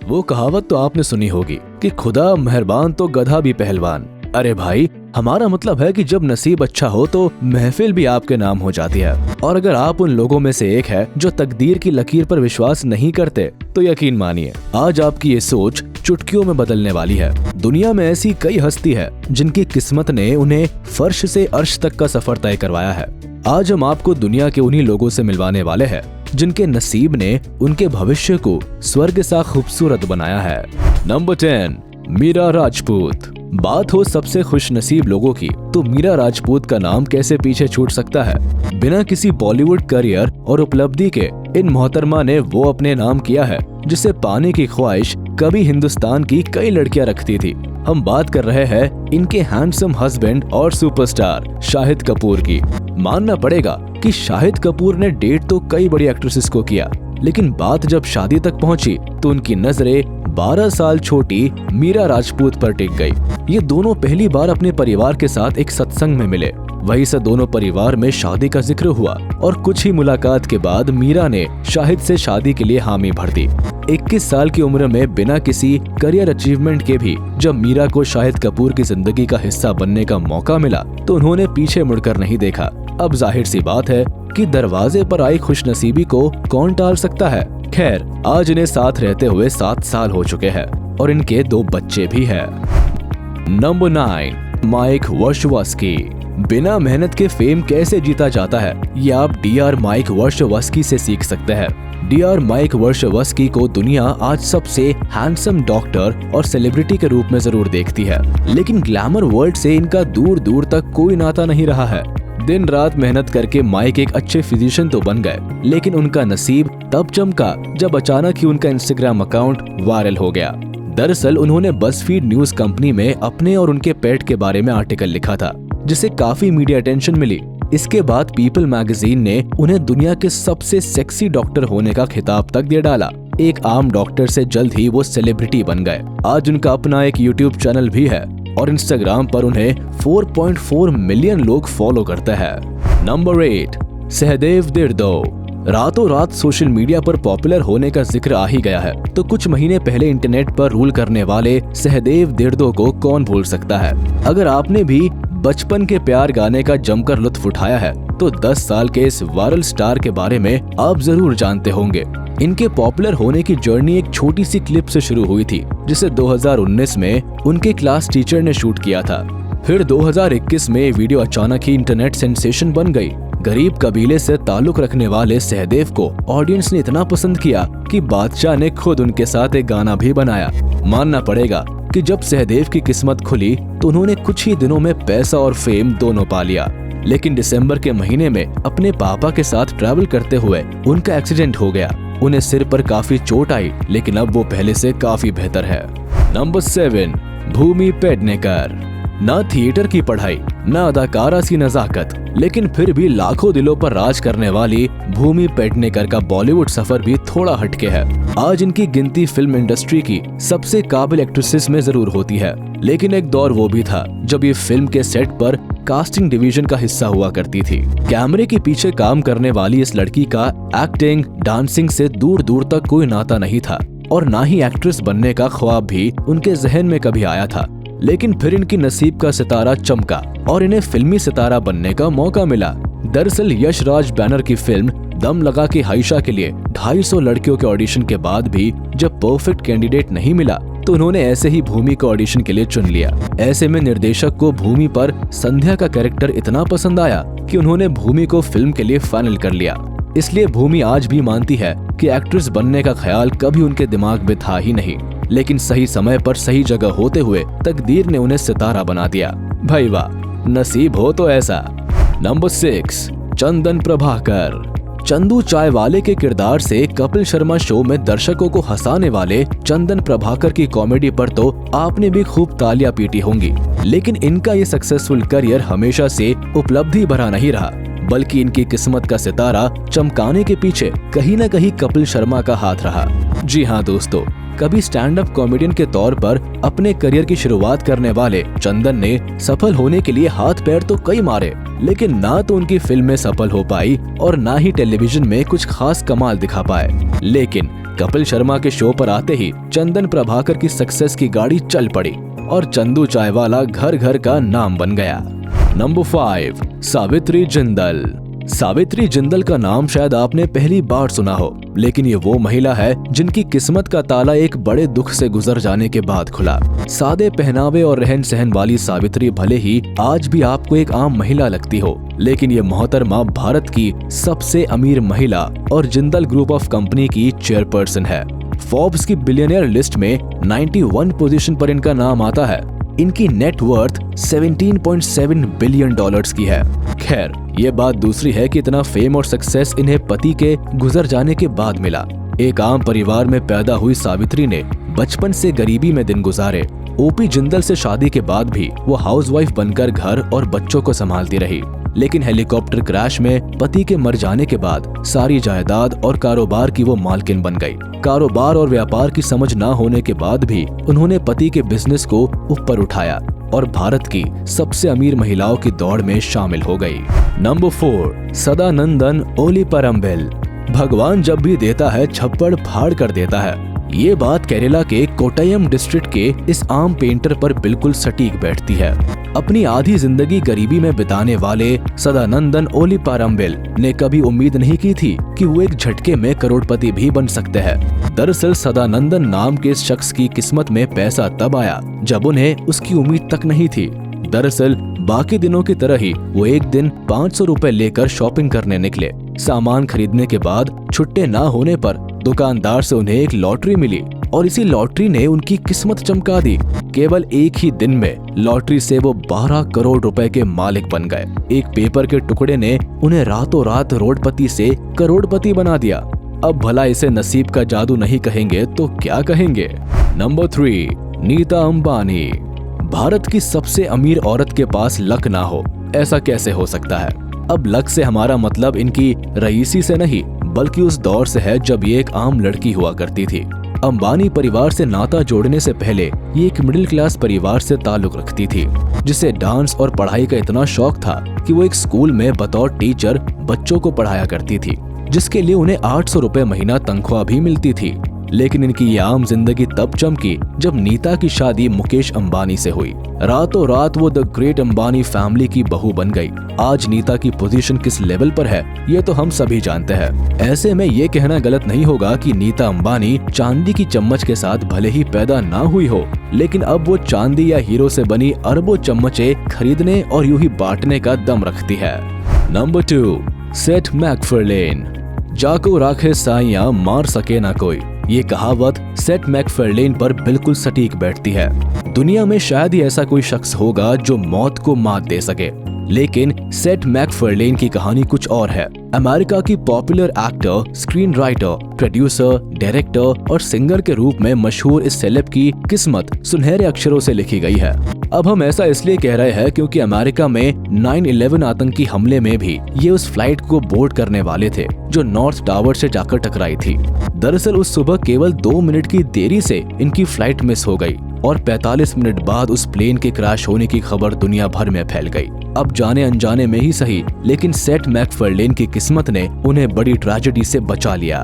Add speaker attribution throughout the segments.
Speaker 1: वो कहावत तो आपने सुनी होगी कि खुदा मेहरबान तो गधा भी पहलवान। अरे भाई, हमारा मतलब है कि जब नसीब अच्छा हो तो महफिल भी आपके नाम हो जाती है। और अगर आप उन लोगों में से एक है जो तकदीर की लकीर पर विश्वास नहीं करते, तो यकीन मानिए आज आपकी ये सोच चुटकियों में बदलने वाली है। दुनिया में ऐसी कई हस्ती है जिनकी किस्मत ने उन्हें फर्श से अर्श तक का सफर तय करवाया है। आज हम आपको दुनिया के उन्हीं लोगों से मिलवाने वाले हैं जिनके नसीब ने उनके भविष्य को स्वर्ग सा खूबसूरत बनाया है। नंबर 10, मीरा राजपूत। बात हो सबसे खुश नसीब लोगों की, तो मीरा राजपूत का नाम कैसे पीछे छूट सकता है। बिना किसी बॉलीवुड करियर और उपलब्धि के इन मोहतरमा ने वो अपने नाम किया है जिसे पाने की ख्वाहिश कभी हिंदुस्तान की कई लड़कियां रखती थी। हम बात कर रहे हैं इनके हैंडसम हस्बैंड और सुपरस्टार शाहिद कपूर की। मानना पड़ेगा कि शाहिद कपूर ने डेट तो कई बड़ी एक्ट्रेसेस को किया, लेकिन बात जब शादी तक पहुंची तो उनकी नजरें 12 साल छोटी मीरा राजपूत पर टिक गई। ये दोनों पहली बार अपने परिवार के साथ एक सत्संग में मिले। वहीं से दोनों परिवार में शादी का जिक्र हुआ और कुछ ही मुलाकात के बाद मीरा ने शाहिद से शादी के लिए हामी भर दी। 21 साल की उम्र में बिना किसी करियर अचीवमेंट के भी जब मीरा को शाहिद कपूर की जिंदगी का हिस्सा बनने का मौका मिला तो उन्होंने पीछे मुड़कर नहीं देखा। अब जाहिर सी बात है कि दरवाजे पर आई खुशनसीबी को कौन टाल सकता है। खैर, आज इन्हें साथ रहते हुए 7 साल हो चुके हैं और इनके 2 बच्चे भी हैं। Number 9, Mike Wazowski. बिना मेहनत के फेम कैसे जीता जाता है, ये आप डीआर माइक वाशवस्की से सीख सकते हैं। डीआर माइक वाशवस्की को दुनिया आज सबसे हैंडसम डॉक्टर और सेलिब्रिटी के रूप में जरूर देखती है, लेकिन ग्लैमर वर्ल्ड से इनका दूर दूर तक कोई नाता नहीं रहा है। दिन रात मेहनत करके माइक एक अच्छे फिजिशियन तो बन गए, लेकिन उनका नसीब तब चमका जब अचानक ही उनका इंस्टाग्राम अकाउंट वायरल हो गया। दरअसल उन्होंने बज़फीड न्यूज कंपनी में अपने और उनके पेट के बारे में आर्टिकल लिखा था, जिसे काफी मीडिया अटेंशन मिली। इसके बाद पीपल मैगजीन ने उन्हें दुनिया के सबसे सेक्सी डॉक्टर होने का खिताब तक दे डाला। एक आम डॉक्टर से जल्द ही वो सेलिब्रिटी बन गए। आज उनका अपना एक यूट्यूब चैनल भी है और इंस्टाग्राम पर उन्हें 4.4 मिलियन लोग फॉलो करते हैं। नंबर 8, सहदेव दिर्दो। रातों रात सोशल मीडिया पर पॉपुलर होने का जिक्र आ ही गया है, तो कुछ महीने पहले इंटरनेट पर रूल करने वाले सहदेव दिर्दो को कौन भूल सकता है। अगर आपने भी बचपन के प्यार गाने का जमकर लुत्फ उठाया है तो 10 साल के इस वायरल स्टार के बारे में आप जरूर जानते होंगे। इनके पॉपुलर होने की जर्नी एक छोटी सी क्लिप से शुरू हुई थी, जिसे 2019 में उनके क्लास टीचर ने शूट किया था। फिर 2021 में वीडियो अचानक ही इंटरनेट सेंसेशन बन गई। गरीब कबीले से ताल्लुक रखने वाले सहदेव को ऑडियंस ने इतना पसंद किया कि बादशाह ने खुद उनके साथ एक गाना भी बनाया। मानना पड़ेगा कि जब सहदेव की किस्मत खुली तो उन्होंने कुछ ही दिनों में पैसा और फेम दोनों पा लिया। लेकिन दिसंबर के महीने में अपने पापा के साथ ट्रैवल करते हुए उनका एक्सीडेंट हो गया। उन्हें सिर पर काफी चोट आई, लेकिन अब वो पहले से काफी बेहतर है। नंबर 7, भूमि पेडनेकर। ना थिएटर की पढ़ाई, ना अदाकारा सी नजाकत, लेकिन फिर भी लाखों दिलों पर राज करने वाली भूमि पेडनेकर का बॉलीवुड सफर भी थोड़ा हटके है। आज इनकी गिनती फिल्म इंडस्ट्री की सबसे काबिल एक्ट्रेसेस में जरूर होती है, लेकिन एक दौर वो भी था जब ये फिल्म के सेट पर कास्टिंग डिवीजन का हिस्सा हुआ करती थी। कैमरे के पीछे काम करने वाली इस लड़की का एक्टिंग, डांसिंग से दूर दूर तक कोई नाता नहीं था और ना ही एक्ट्रेस बनने का ख्वाब भी उनके जहन में कभी आया था। लेकिन फिर इनकी नसीब का सितारा चमका और इन्हें फिल्मी सितारा बनने का मौका मिला। दरअसल यश राज बैनर की फिल्म दम लगा के हाइशा के लिए 250 लड़कियों के ऑडिशन के बाद भी जब परफेक्ट कैंडिडेट नहीं मिला तो उन्होंने ऐसे ही भूमि को ऑडिशन के लिए चुन लिया। ऐसे में निर्देशक को भूमि पर संध्या का कैरेक्टर इतना पसंद आया कि उन्होंने भूमि को फिल्म के लिए फाइनल कर लिया। इसलिए भूमि आज भी मानती है कि एक्ट्रेस बनने का ख्याल कभी उनके दिमाग में था ही नहीं, लेकिन सही समय पर सही जगह होते हुए तकदीर ने उन्हें सितारा बना दिया। भाई वाह, नसीब हो तो ऐसा। नंबर 6, चंदन प्रभाकर। चंदू चाय वाले के किरदार से कपिल शर्मा शो में दर्शकों को हंसाने वाले चंदन प्रभाकर की कॉमेडी पर तो आपने भी खूब तालियां पीटी होंगी, लेकिन इनका ये सक्सेसफुल करियर हमेशा से उपलब्धि भरा नहीं रहा, बल्कि इनकी किस्मत का सितारा चमकाने के पीछे कहीं न कहीं कपिल शर्मा का हाथ रहा। जी हाँ दोस्तों, कभी स्टैंड अप कॉमेडियन के तौर पर अपने करियर की शुरुआत करने वाले चंदन ने सफल होने के लिए हाथ पैर तो कई मारे, लेकिन ना तो उनकी फिल्में सफल हो पाई और ना ही टेलीविजन में कुछ खास कमाल दिखा पाए। लेकिन कपिल शर्मा के शो पर आते ही चंदन प्रभाकर की सक्सेस की गाड़ी चल पड़ी और चंदू चायवाला घर घर का नाम बन गया। नंबर 5, सावित्री जिंदल। सावित्री जिंदल का नाम शायद आपने पहली बार सुना हो, लेकिन ये वो महिला है जिनकी किस्मत का ताला एक बड़े दुख से गुजर जाने के बाद खुला। सादे पहनावे और रहन सहन वाली सावित्री भले ही आज भी आपको एक आम महिला लगती हो, लेकिन ये मोहतरमा भारत की सबसे अमीर महिला और जिंदल ग्रुप ऑफ कंपनी की चेयरपर्सन है। फोर्ब्स की बिलियनियर लिस्ट में 91 पोजीशन पर इनका नाम आता है। इनकी नेट वर्थ 17.7 बिलियन डॉलर्स की है। खैर, ये बात दूसरी है कि इतना फेम और सक्सेस इन्हें पति के गुजर जाने के बाद मिला। एक आम परिवार में पैदा हुई सावित्री ने बचपन से गरीबी में दिन गुजारे। ओपी जिंदल से शादी के बाद भी वो हाउसवाइफ बनकर घर और बच्चों को संभालती रही, लेकिन हेलीकॉप्टर क्रैश में पति के मर जाने के बाद सारी जायदाद और कारोबार की वो मालकिन बन गई। कारोबार और व्यापार की समझ ना होने के बाद भी उन्होंने पति के बिजनेस को ऊपर उठाया और भारत की सबसे अमीर महिलाओं की दौड़ में शामिल हो गई। नंबर 4, सदानंदन ओलीपरम्बिल। भगवान जब भी देता है छप्पड़ फाड़ कर देता है। ये बात केरला के कोट्टयम डिस्ट्रिक्ट के इस आम पेंटर पर बिल्कुल सटीक बैठती है। अपनी आधी जिंदगी गरीबी में बिताने वाले सदानंदन ओलीपरम्बिल ने कभी उम्मीद नहीं की थी कि वो एक झटके में करोड़पति भी बन सकते हैं। दरअसल सदानंदन नाम के इस शख्स की किस्मत में पैसा तब आया जब उन्हें उसकी उम्मीद तक नहीं थी। दरअसल बाकी दिनों की तरह ही वो एक दिन 500 रुपए लेकर शॉपिंग करने निकले। सामान खरीदने के बाद छुट्टे ना होने पर दुकानदार से उन्हें एक लॉटरी मिली और इसी लॉटरी ने उनकी किस्मत चमका दी। केवल एक ही दिन में लॉटरी से वो 12 करोड़ रुपए के मालिक बन गए। एक पेपर के टुकड़े ने उन्हें रातों रात रोडपति से करोड़पति बना दिया। अब भला इसे नसीब का जादू नहीं कहेंगे तो क्या कहेंगे। नंबर 3, नीता अंबानी। भारत की सबसे अमीर औरत के पास लक ना हो, ऐसा कैसे हो सकता है। अब लक से हमारा मतलब इनकी रईसी से नहीं, बल्कि उस दौर से है जब ये एक आम लड़की हुआ करती थी। अंबानी परिवार से नाता जोड़ने से पहले ये एक मिडिल क्लास परिवार से ताल्लुक रखती थी, जिसे डांस और पढ़ाई का इतना शौक था कि वो एक स्कूल में बतौर टीचर बच्चों को पढ़ाया करती थी, जिसके लिए उन्हें 800 रुपए महीना तनख्वाह भी मिलती थी। लेकिन इनकी ये आम जिंदगी तब चमकी जब नीता की शादी मुकेश अंबानी से हुई। रातों रात वो द ग्रेट अंबानी फैमिली की बहू बन गई। आज नीता की पोजीशन किस लेवल पर है ये तो हम सभी जानते हैं। ऐसे में ये कहना गलत नहीं होगा कि नीता अंबानी चांदी की चम्मच के साथ भले ही पैदा ना हुई हो, लेकिन अब वो चांदी या हीरो से बनी अरबों चम्मचे खरीदने और यूं ही बांटने का दम रखती है। नंबर 2, सेठ मैकफार्लेन। जाको राखे साइयां मार सके ना कोई, ये कहावत सेठ मैकफार्लेन पर बिल्कुल सटीक बैठती है। दुनिया में शायद ही ऐसा कोई शख्स होगा जो मौत को मात दे सके, लेकिन सेठ मैकफार्लेन की कहानी कुछ और है। अमेरिका की popular actor, screen writer, producer, director और सिंगर के रूप में मशहूर इस सेलेब की किस्मत सुनहरे अक्षरों से लिखी गई है। अब हम ऐसा इसलिए कह रहे हैं क्योंकि अमेरिका में 9/11 आतंकी हमले में भी ये उस फ्लाइट को बोर्ड करने वाले थे जो नॉर्थ टावर से जाकर टकराई थी। दरअसल उस सुबह केवल 2 मिनट की देरी से इनकी फ्लाइट मिस हो गई और 45 मिनट बाद उस प्लेन के क्रैश होने की खबर दुनिया भर में फैल गई। अब जाने अनजाने में ही सही, लेकिन सेठ मैकफार्लेन की किस्मत ने उन्हें बड़ी ट्रेजेडी से बचा लिया।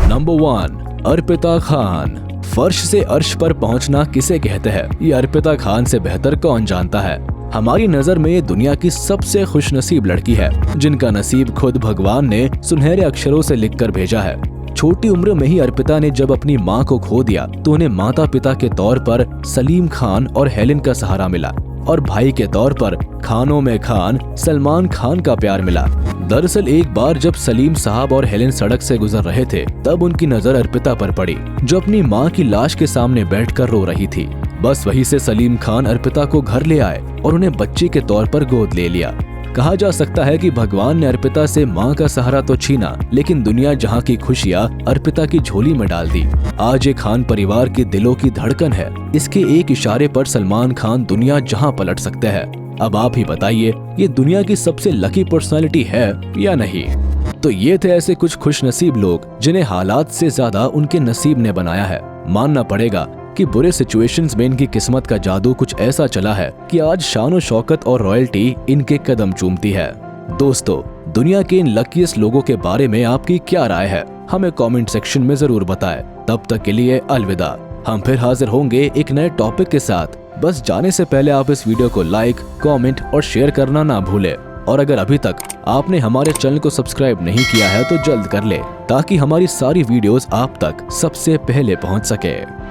Speaker 1: नंबर 1, अर्पिता खान। फर्श से अर्श पर पहुंचना किसे कहते हैं, ये अर्पिता खान से बेहतर कौन जानता है। हमारी नजर में ये दुनिया की सबसे खुशनसीब लड़की है, जिनका नसीब खुद भगवान ने सुनहरे अक्षरों से लिखकर भेजा है। छोटी उम्र में ही अर्पिता ने जब अपनी माँ को खो दिया तो उन्हें माता पिता के तौर पर सलीम खान और हेलेन का सहारा मिला और भाई के तौर पर खानों में खान सलमान खान का प्यार मिला। दरअसल एक बार जब सलीम साहब और हेलेन सड़क से गुजर रहे थे तब उनकी नजर अर्पिता पर पड़ी, जो अपनी माँ की लाश के सामने बैठकर रो रही थी। बस वहीं से सलीम खान अर्पिता को घर ले आए और उन्हें बच्ची के तौर पर गोद ले लिया। कहा जा सकता है कि भगवान ने अर्पिता से माँ का सहारा तो छीना, लेकिन दुनिया जहाँ की खुशियाँ अर्पिता की झोली में डाल दी। आज ये खान परिवार के दिलों की धड़कन है। इसके एक इशारे पर सलमान खान दुनिया जहाँ पलट सकते हैं। अब आप ही बताइए, ये दुनिया की सबसे लकी पर्सनालिटी है या नहीं। तो ये थे ऐसे कुछ खुशनसीब लोग जिन्हें हालात से ज्यादा उनके नसीब ने बनाया है। मानना पड़ेगा कि बुरे सिचुएशंस में इनकी किस्मत का जादू कुछ ऐसा चला है कि आज शान और शौकत और रॉयल्टी इनके कदम चूमती है। दोस्तों, दुनिया के इन लकीएस्ट लोगों के बारे में आपकी क्या राय है, हमें कमेंट सेक्शन में जरूर बताएं। तब तक के लिए अलविदा। हम फिर हाजिर होंगे एक नए टॉपिक के साथ। बस जाने से पहले आप इस वीडियो को लाइक, कमेंट और शेयर करना ना भूलें। और अगर अभी तक आपने हमारे चैनल को सब्सक्राइब नहीं किया है तो जल्द कर ले, ताकि हमारी सारी वीडियोस आप तक सबसे पहले पहुंच सके।